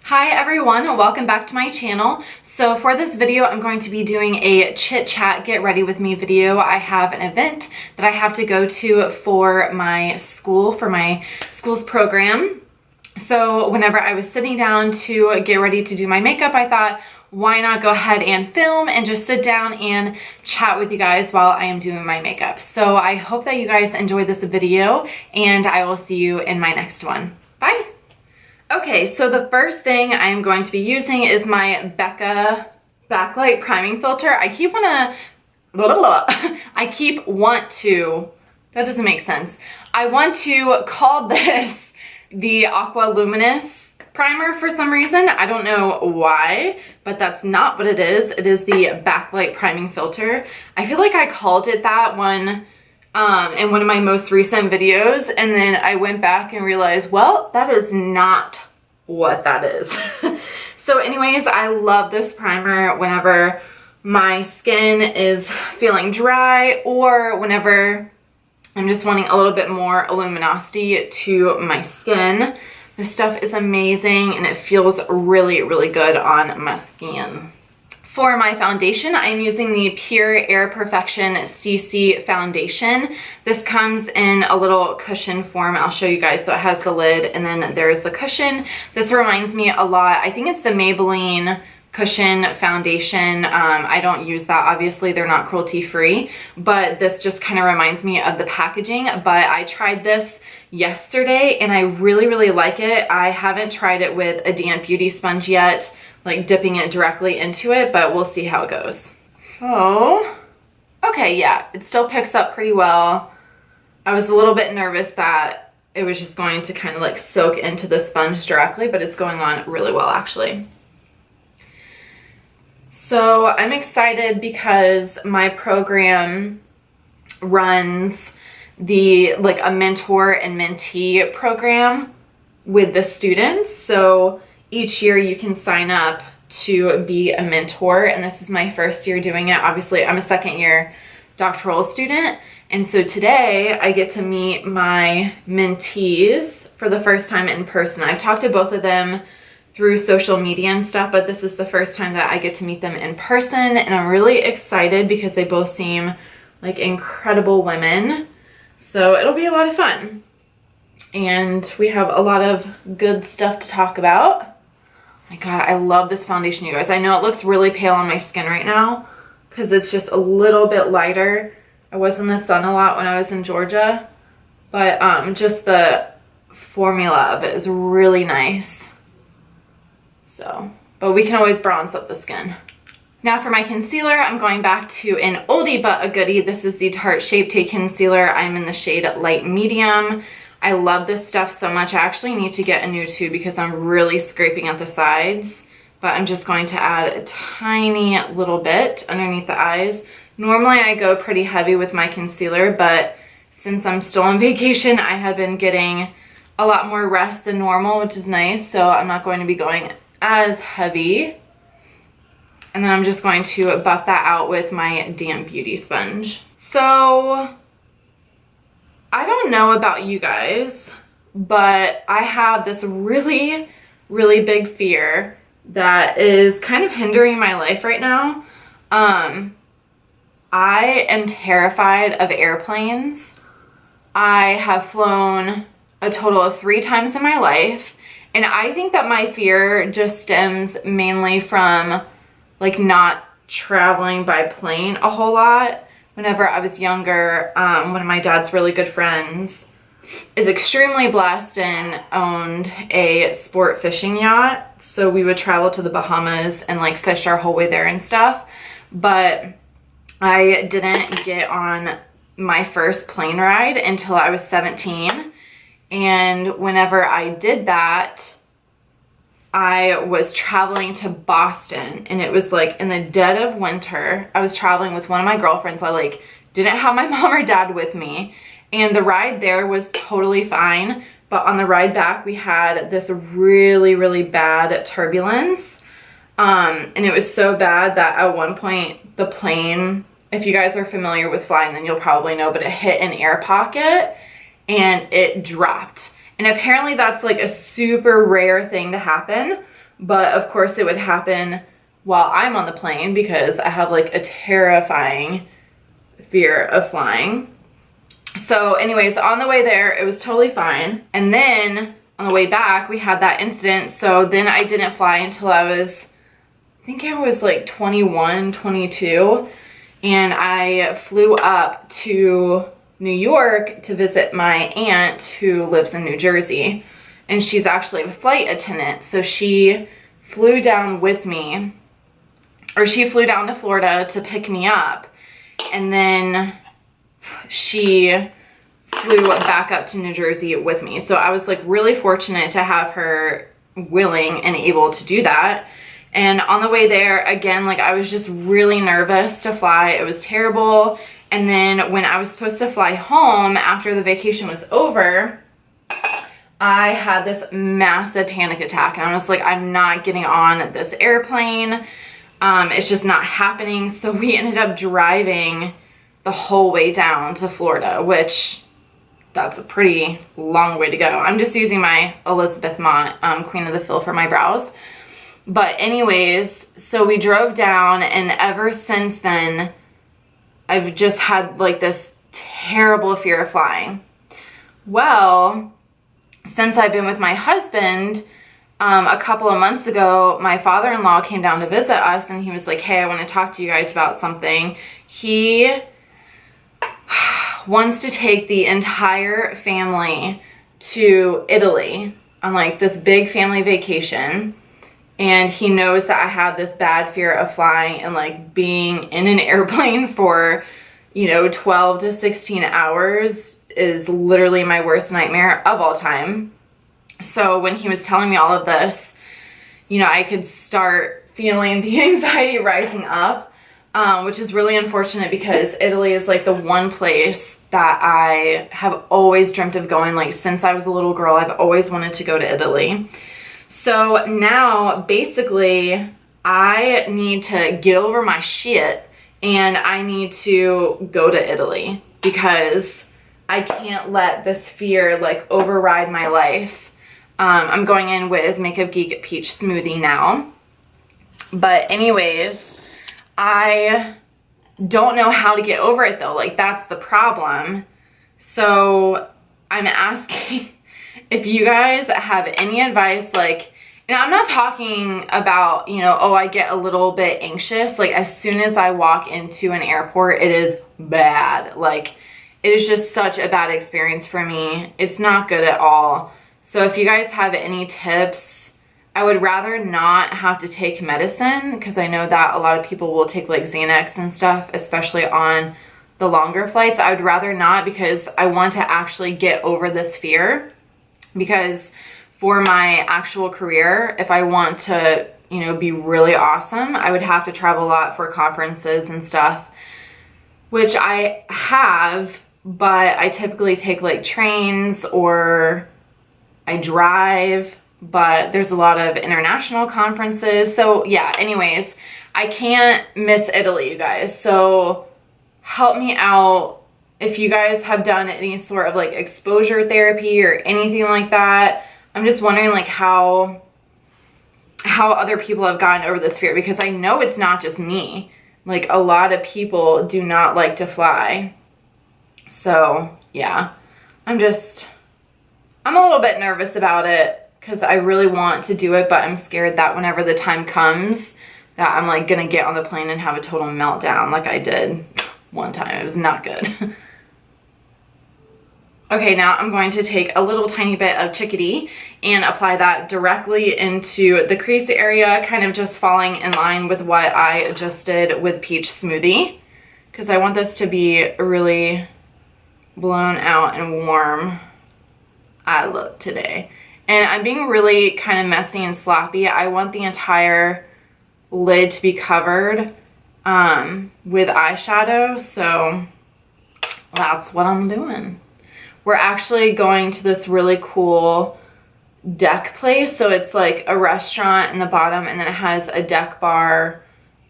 Hi everyone, welcome back to my channel. So for this video, I'm going to be doing a chit chat, get ready with me video. I have an event that I have to go to for my school's program. So whenever I was sitting down to get ready to do my makeup, I thought, why not go ahead and film and just sit down and chat with you guys while I am doing my makeup. So I hope that you guys enjoy this video and I will see you in my next one. Bye. Okay, so the first thing I'm going to be using is my Becca Backlight Priming Filter. that doesn't make sense. I want to call this the Aqua Luminous Primer for some reason. I don't know why, but that's not what it is. It is the Backlight Priming Filter. I feel like I called it that one in one of my most recent videos, and then I went back and realized, well, that is not what that is. So anyways, I love this primer whenever my skin is feeling dry or whenever I'm just wanting a little bit more luminosity to my skin. This stuff is amazing and it feels really, really good on my skin. For my foundation, I'm using the Pure Air Perfection CC foundation. This comes in a little cushion form. I'll show you guys. So it has the lid and then there's the cushion. This reminds me a lot, I think it's the Maybelline Cushion foundation. I don't use that, obviously they're not cruelty free, but this just kind of reminds me of the packaging. But I tried this yesterday and I really, really like it. I haven't tried it with a damp beauty sponge yet, like dipping it directly into it, but we'll see how it goes. Oh, okay, yeah, it still picks up pretty well. I was a little bit nervous that it was just going to kind of like soak into the sponge directly, but it's going on really well actually. So I'm excited because my program runs the like a mentor and mentee program with the students. So each year you can sign up to be a mentor, and this is my first year doing it. Obviously I'm a second year doctoral student, and so today I get to meet my mentees for the first time in person. I've talked to both of them through social media and stuff, but this is the first time that I get to meet them in person, and I'm really excited because they both seem like incredible women. So it'll be a lot of fun. And we have a lot of good stuff to talk about. Oh my God, I love this foundation, you guys. I know it looks really pale on my skin right now because it's just a little bit lighter. I was in the sun a lot when I was in Georgia, but just the formula of it is really nice. So, but we can always bronze up the skin. Now for my concealer, I'm going back to an oldie but a goodie. This is the Tarte Shape Tape Concealer. I'm in the shade Light Medium. I love this stuff so much. I actually need to get a new tube because I'm really scraping at the sides, but I'm just going to add a tiny little bit underneath the eyes. Normally I go pretty heavy with my concealer, but since I'm still on vacation, I have been getting a lot more rest than normal, which is nice. So I'm not going to be going as heavy. And then I'm just going to buff that out with my damp beauty sponge. So I don't know about you guys, but I have this really, really big fear that is kind of hindering my life right now. I am terrified of airplanes. I have flown a total of 3 times in my life, and I think that my fear just stems mainly from like not traveling by plane a whole lot. Whenever I was younger, one of my dad's really good friends is extremely blessed and owned a sport fishing yacht. So we would travel to the Bahamas and like fish our whole way there and stuff. But I didn't get on my first plane ride until I was 17. And whenever I did that, I was traveling to Boston, and it was like in the dead of winter. I was traveling with one of my girlfriends. I like didn't have my mom or dad with me, and the ride there was totally fine, but on the ride back we had this really, really bad turbulence, and it was so bad that at one point the plane, if you guys are familiar with flying, then you'll probably know, but it hit an air pocket and it dropped. And apparently that's like a super rare thing to happen. but of course it would happen while I'm on the plane because I have like a terrifying fear of flying. So anyways, on the way there, it was totally fine. And then on the way back, we had that incident. So then I didn't fly until I think I was like 21, 22. And I flew up to New York to visit my aunt who lives in New Jersey. And she's actually a flight attendant. So she flew down with me, or she flew down to Florida to pick me up. And then she flew back up to New Jersey with me. So I was like really fortunate to have her willing and able to do that. And on the way there, again, like I was just really nervous to fly. It was terrible. And then when I was supposed to fly home after the vacation was over, I had this massive panic attack. And I was like, I'm not getting on this airplane. It's just not happening. So we ended up driving the whole way down to Florida, which that's a pretty long way to go. I'm just using my Elizabeth Mott Queen of the Fill for my brows. But anyways, so we drove down, and ever since then, I've just had like this terrible fear of flying. Well, since I've been with my husband, a couple of months ago, my father-in-law came down to visit us, and he was like, hey, I want to talk to you guys about something. He wants to take the entire family to Italy on like this big family vacation. And he knows that I have this bad fear of flying, and like being in an airplane for, 12 to 16 hours is literally my worst nightmare of all time. So when he was telling me all of this, I could start feeling the anxiety rising up, which is really unfortunate because Italy is like the one place that I have always dreamt of going. Like since I was a little girl, I've always wanted to go to Italy. So now basically I need to get over my shit and I need to go to Italy because I can't let this fear like override my life. I'm going in with Makeup Geek Peach Smoothie now. But anyways, I don't know how to get over it though. Like that's the problem. So I'm asking if you guys have any advice, like, and I'm not talking about, I get a little bit anxious. Like as soon as I walk into an airport, it is bad. Like it is just such a bad experience for me. It's not good at all. So if you guys have any tips, I would rather not have to take medicine because I know that a lot of people will take like Xanax and stuff, especially on the longer flights. I would rather not because I want to actually get over this fear. Because for my actual career, if I want to, be really awesome, I would have to travel a lot for conferences and stuff, which I have, but I typically take like trains or I drive, but there's a lot of international conferences. So yeah, anyways, I can't miss Italy, you guys. So help me out. If you guys have done any sort of like exposure therapy or anything like that, I'm just wondering like how other people have gotten over this fear, because I know it's not just me. Like a lot of people do not like to fly. So yeah, I'm a little bit nervous about it because I really want to do it, but I'm scared that whenever the time comes that I'm like gonna get on the plane and have a total meltdown like I did one time. It was not good. Okay, now I'm going to take a little tiny bit of Chickadee and apply that directly into the crease area, kind of just falling in line with what I just did with Peach Smoothie, because I want this to be really blown out and warm eye look today. And I'm being really kind of messy and sloppy. I want the entire lid to be covered with eyeshadow, so that's what I'm doing. We're actually going to this really cool deck place. So it's like a restaurant in the bottom, and then it has a deck bar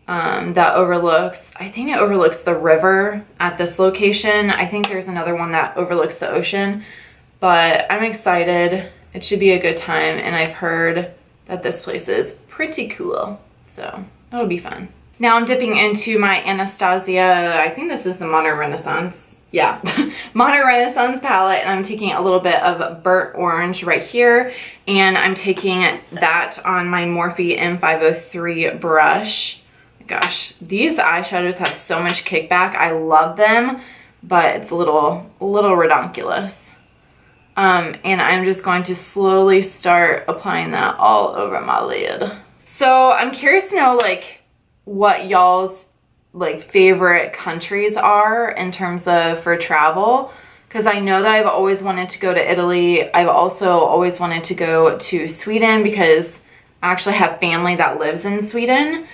that overlooks, I think it overlooks the river at this location. I think there's another one that overlooks the ocean, but I'm excited. It should be a good time, and I've heard that this place is pretty cool. So it'll be fun. Now I'm dipping into my Anastasia, I think this is the Modern Renaissance. Yeah, Modern Renaissance palette, and I'm taking a little bit of burnt orange right here, and I'm taking that on my Morphe M503 brush. Gosh, these eyeshadows have so much kickback. I love them, but it's a little redonkulous. And I'm just going to slowly start applying that all over my lid. So I'm curious to know like what y'all's like favorite countries are in terms of for travel, because I know that I've always wanted to go to Italy. I've also always wanted to go to Sweden because I actually have family that lives in Sweden.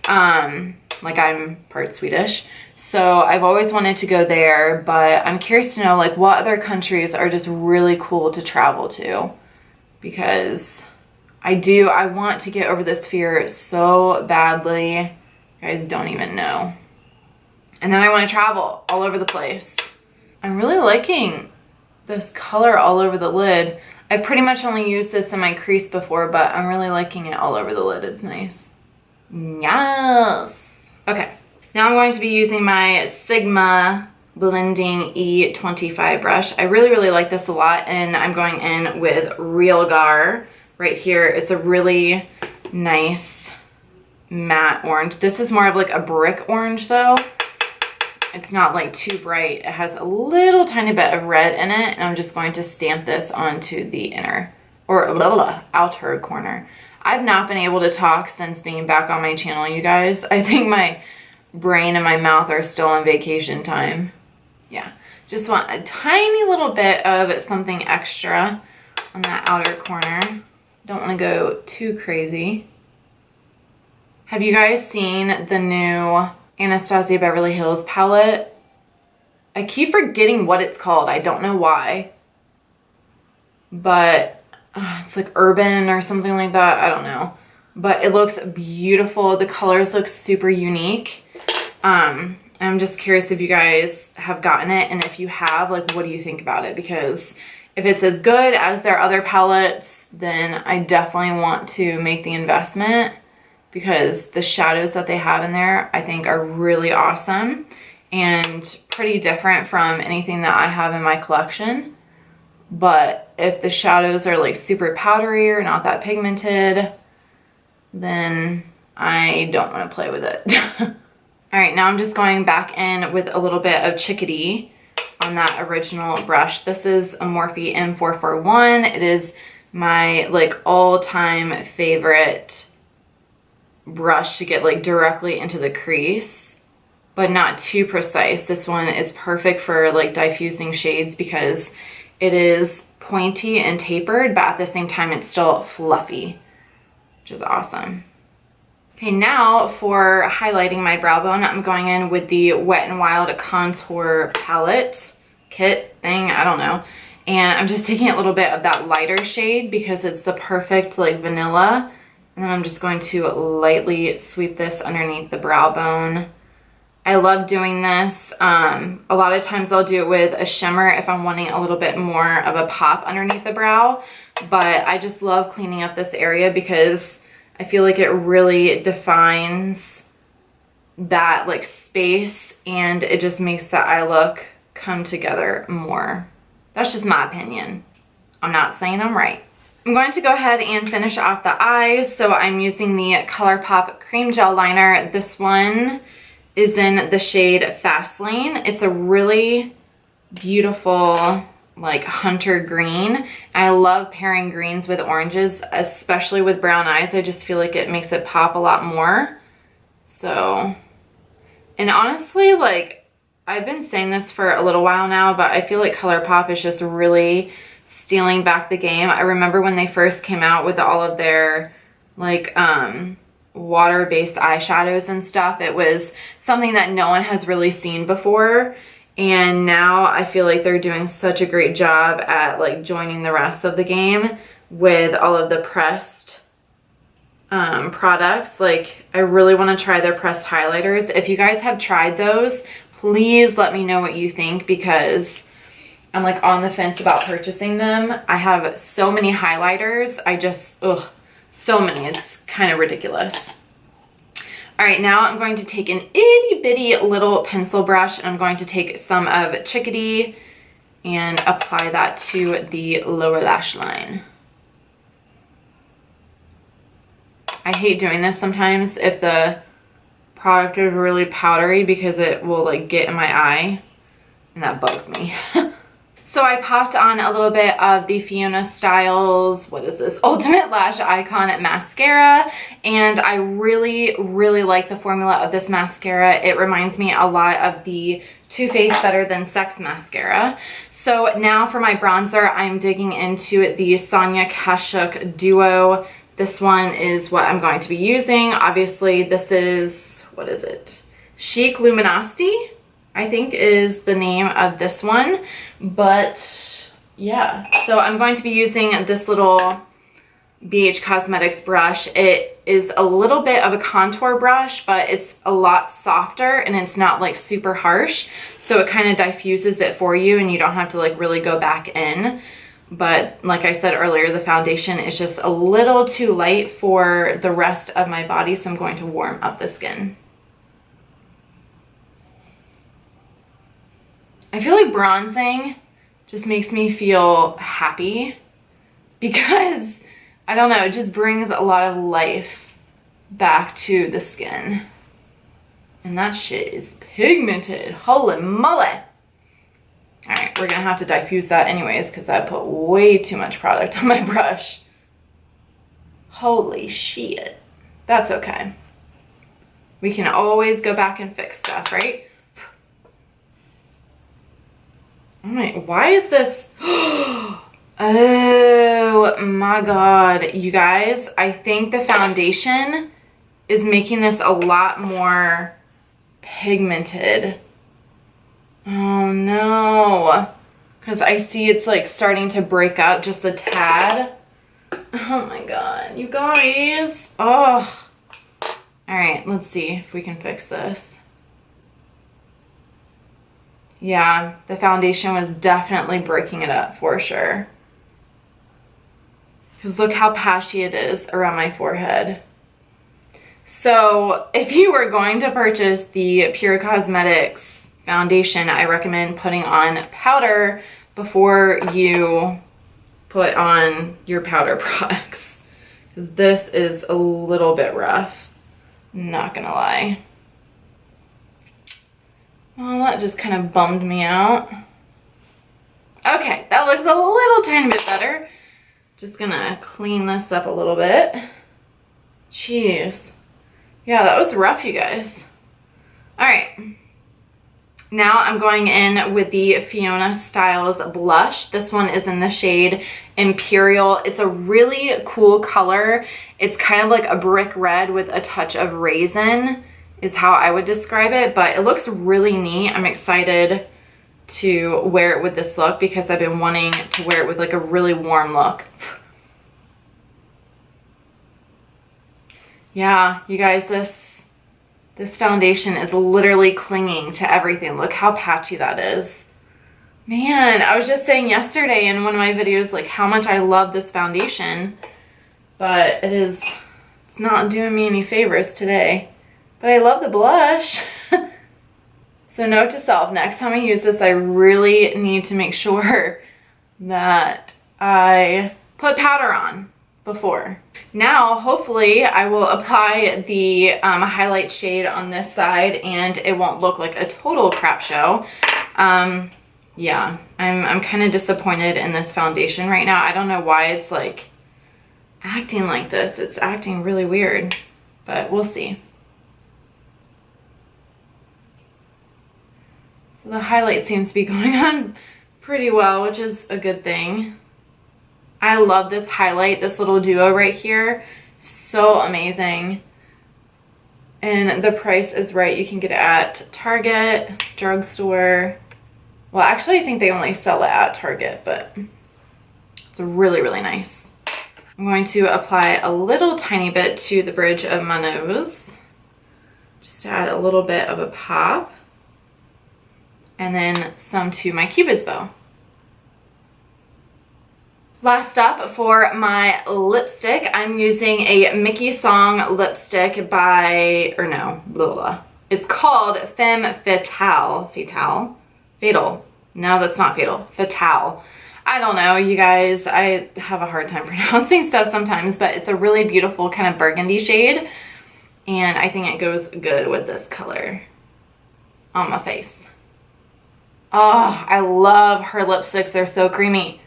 Like I'm part Swedish, so I've always wanted to go there, but I'm curious to know like what other countries are just really cool to travel to, because I want to get over this fear so badly. You guys don't even know. And then I want to travel all over the place. I'm really liking this color all over the lid. I pretty much only used this in my crease before, but I'm really liking it all over the lid. It's nice. Yes. Okay, now I'm going to be using my Sigma Blending E25 brush. I really like this a lot, and I'm going in with realgar right here. It's a really nice matte orange. This is more of like a brick orange though. It's not like too bright. It has a little tiny bit of red in it, and I'm just going to stamp this onto the inner or outer corner. I've not been able to talk since being back on my channel, you guys. I think my brain and my mouth are still on vacation time. Yeah, just want a tiny little bit of something extra on that outer corner. Don't want to go too crazy. Have you guys seen the new Anastasia Beverly Hills palette? I keep forgetting what it's called. I don't know why. But it's like urban or something like that. I don't know. But it looks beautiful. The colors look super unique. I'm just curious if you guys have gotten it, and if you have, like, what do you think about it? Because if it's as good as their other palettes, then I definitely want to make the investment, because the shadows that they have in there I think are really awesome and pretty different from anything that I have in my collection. But if the shadows are like super powdery or not that pigmented, then I don't want to play with it. All right, now I'm just going back in with a little bit of Chickadee on that original brush. This is a Morphe M441. It is my like all-time favorite brush to get like directly into the crease, but not too precise. This one is perfect for like diffusing shades because it is pointy and tapered, but at the same time it's still fluffy, which is awesome. Okay, now for highlighting my brow bone, I'm going in with the Wet n Wild contour palette kit thing, I don't know. And I'm just taking a little bit of that lighter shade because it's the perfect like vanilla. And then I'm just going to lightly sweep this underneath the brow bone. I love doing this. A lot of times I'll do it with a shimmer if I'm wanting a little bit more of a pop underneath the brow. But I just love cleaning up this area because I feel like it really defines that like space, and it just makes the eye look come together more. That's just my opinion. I'm not saying I'm right. I'm going to go ahead and finish off the eyes. So I'm using the Colourpop Creme Gel Liner. This one is in the shade Fast Lane. It's a really beautiful like hunter green. I love pairing greens with oranges, especially with brown eyes. I just feel like it makes it pop a lot more. So, and honestly, like I've been saying this for a little while now, but I feel like Colourpop is just really stealing back the game. I remember when they first came out with all of their like water-based eyeshadows and stuff. It was something that no one has really seen before. And now I feel like they're doing such a great job at like joining the rest of the game with all of the pressed products. Like I really want to try their pressed highlighters. If you guys have tried those, please let me know what you think, because I'm like on the fence about purchasing them. I have so many highlighters. I just, So many, it's kind of ridiculous. All right, now I'm going to take an itty bitty little pencil brush and I'm going to take some of Chickadee and apply that to the lower lash line. I hate doing this sometimes if the product is really powdery because it will like get in my eye and that bugs me. So I popped on a little bit of the Fiona Stiles, what is this, Ultimate Lash Icon Mascara, and I really, really like the formula of this mascara. It reminds me a lot of the Too Faced Better Than Sex mascara. So now for my bronzer, I'm digging into the Sonia Kashuk Duo. This one is what I'm going to be using. Obviously, this is, what is it? Chic Luminosity, I think is the name of this one. But yeah, so I'm going to be using this little BH Cosmetics brush. It is a little bit of a contour brush, but it's a lot softer and it's not like super harsh. So it kind of diffuses it for you and you don't have to like really go back in. But like I said earlier, the foundation is just a little too light for the rest of my body. So I'm going to warm up the skin. I feel like bronzing just makes me feel happy because, I don't know, it just brings a lot of life back to the skin. And that shit is pigmented. Holy moly. All right, we're gonna have to diffuse that anyways because I put way too much product on my brush. Holy shit. That's okay. We can always go back and fix stuff, right? Oh my, why is this? Oh my God, you guys, I think the foundation is making this a lot more pigmented. Oh no, because I see it's like starting to break up just a tad. Oh my God, you guys. Oh, all right, let's see if we can fix this. Yeah, the foundation was definitely breaking it up for sure. Because look how patchy it is around my forehead. So if you were going to purchase the Pure Cosmetics foundation, I recommend putting on powder before you put on your powder products. Because this is a little bit rough, not gonna lie. Well, that just kind of bummed me out. Okay, that looks a little tiny bit better. Just gonna clean this up a little bit. Jeez. Yeah, that was rough, you guys. All right. Now I'm going in with the Fiona Stiles blush. This one is in the shade Imperial. It's a really cool color. It's kind of like a brick red with a touch of raisin is how I would describe it, but it looks really neat. I'm excited to wear it with this look because I've been wanting to wear it with like a really warm look. Yeah, you guys, this foundation is literally clinging to everything. Look how patchy that is. Man, I was just saying yesterday in one of my videos like how much I love this foundation, but it's not doing me any favors today. But I love the blush. So note to self, next time I use this, I really need to make sure that I put powder on before. Now, hopefully, I will apply the highlight shade on this side and it won't look like a total crap show. Yeah, I'm kind of disappointed in this foundation right now. I don't know why it's like acting like this. It's acting really weird, but we'll see. So the highlight seems to be going on pretty well, which is a good thing. I love this highlight, this little duo right here. So amazing. And the price is right. You can get it at Target, drugstore. Well, actually, I think they only sell it at Target, but it's really, really nice. I'm going to apply a little tiny bit to the bridge of my nose. Just to add a little bit of a pop. And then some to my Cupid's bow. Last up for my lipstick, I'm using a Micki Song lipstick by, or no, blah, blah, blah. It's called Femme Fatale. Fatal. No, that's not fatal. Fatale. I don't know, you guys. I have a hard time pronouncing stuff sometimes, but it's a really beautiful kind of burgundy shade. And I think it goes good with this color on my face. Oh, I love her lipsticks. They're so creamy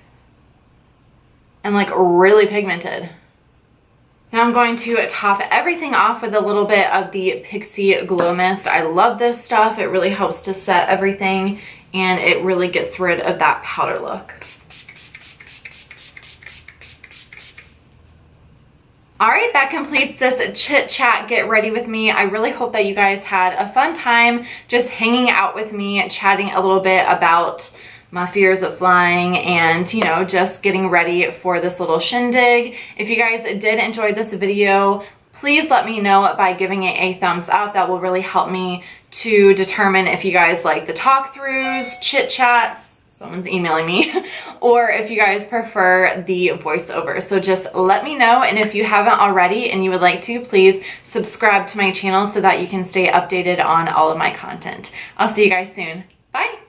and like really pigmented. Now I'm going to top everything off with a little bit of the Pixi Glow Mist. I love this stuff. It really helps to set everything and it really gets rid of that powder look. All right, that completes this chit chat, get ready with me. I really hope that you guys had a fun time just hanging out with me, chatting a little bit about my fears of flying and, you know, just getting ready for this little shindig. If you guys did enjoy this video, please let me know by giving it a thumbs up. That will really help me to determine if you guys like the talk throughs, chit chats, someone's emailing me, or if you guys prefer the voiceover. So just let me know, and if you haven't already and you would like to, please subscribe to my channel so that you can stay updated on all of my content. I'll see you guys soon. Bye.